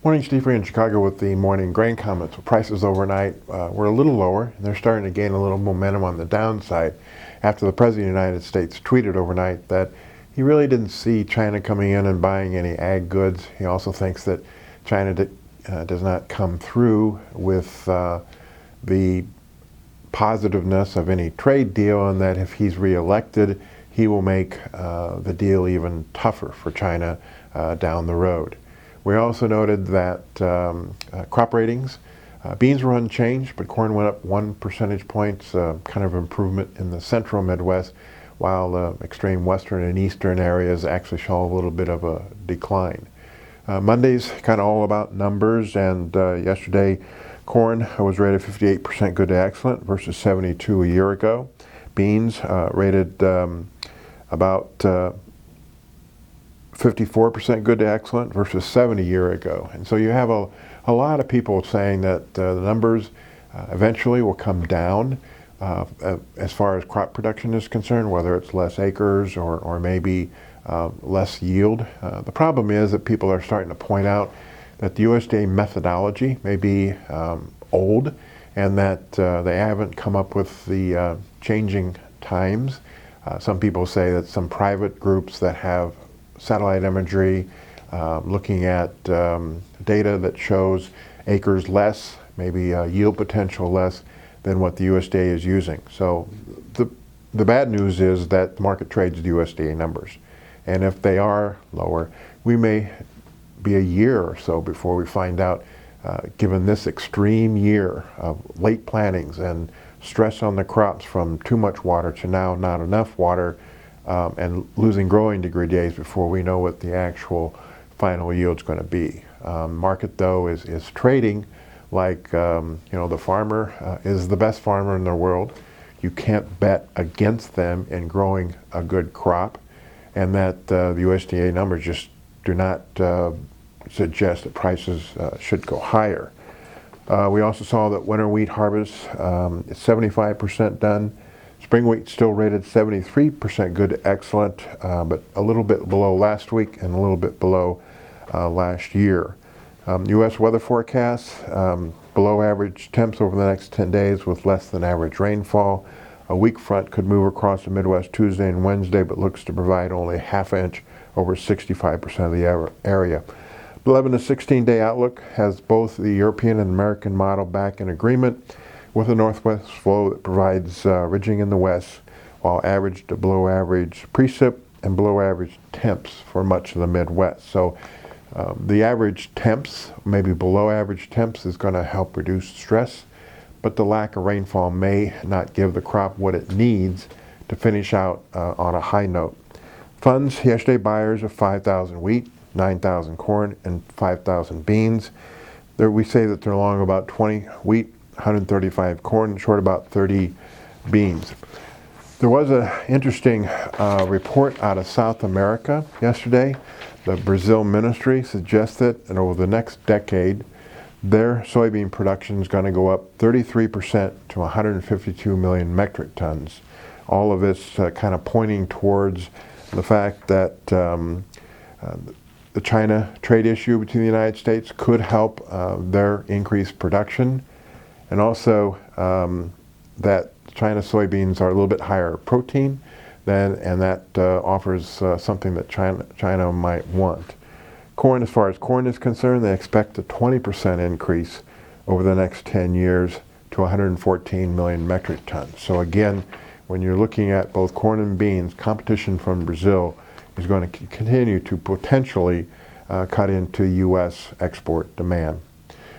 Morning, Steve in Chicago with the morning grain comments. Well, prices overnight were a little lower, and they're starting to gain a little momentum on the downside after the President of the United States tweeted overnight that he really didn't see China coming in and buying any ag goods. He also thinks that China does not come through with the positiveness of any trade deal, and that if he's reelected, he will make the deal even tougher for China down the road. We also noted that crop ratings, beans were unchanged, but corn went up 1 percentage point, kind of improvement in the central Midwest, while extreme western and eastern areas actually show a little bit of a decline. Monday's kind of all about numbers, and yesterday corn was rated 58% good to excellent versus 72 a year ago. Beans rated about 54% good to excellent versus 70 a year ago. And so you have a lot of people saying that the numbers eventually will come down as far as crop production is concerned, whether it's less acres or maybe less yield. The problem is that people are starting to point out that the USDA methodology may be old, and that they haven't come up with the changing times. Some people say that some private groups that have satellite imagery, looking at data that shows acres less, maybe yield potential less than what the USDA is using. So the bad news is that the market trades the USDA numbers. And if they are lower, we may be a year or so before we find out, given this extreme year of late plantings and stress on the crops from too much water to now not enough water, and losing growing degree days before we know what the actual final yield's going to be. Market, though, is trading like the farmer is the best farmer in the world. You can't bet against them in growing a good crop, and that the USDA numbers just do not suggest that prices should go higher. We also saw that winter wheat harvest is 75% done. Spring wheat still rated 73% good to excellent, but a little bit below last week and a little bit below last year. U.S. weather forecasts, below average temps over the next 10 days with less than average rainfall. A weak front could move across the Midwest Tuesday and Wednesday, but looks to provide only a half inch over 65% of the area. 11 to 16-day outlook has both the European and American model back in agreement, with a northwest flow that provides ridging in the west, while average to below average precip and below average temps for much of the Midwest. So the average temps, maybe below average temps, is going to help reduce stress, but the lack of rainfall may not give the crop what it needs to finish out on a high note. Funds yesterday, buyers of 5,000 wheat, 9,000 corn, and 5,000 beans. There we say that they're long about 20 wheat, 135 corn, short about 30 beans. There was an interesting report out of South America yesterday. The Brazil ministry suggested that over the next decade, their soybean production is going to go up 33% to 152 million metric tons. All of this kind of pointing towards the fact that the China trade issue between the United States could help their increased production, and also that China soybeans are a little bit higher protein and that offers something that China might want. Corn, as far as corn is concerned, they expect a 20% increase over the next 10 years to 114 million metric tons. So again, when you're looking at both corn and beans, competition from Brazil is going to continue to potentially cut into U.S. export demand.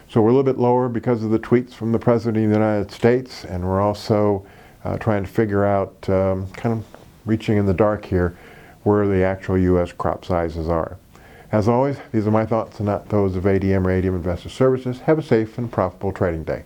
So we're a little bit lower because of the tweets from the President of the United States, and we're also trying to figure out, kind of reaching in the dark here, where the actual U.S. crop sizes are. As always, these are my thoughts and not those of ADM or ADM Investor Services. Have a safe and profitable trading day.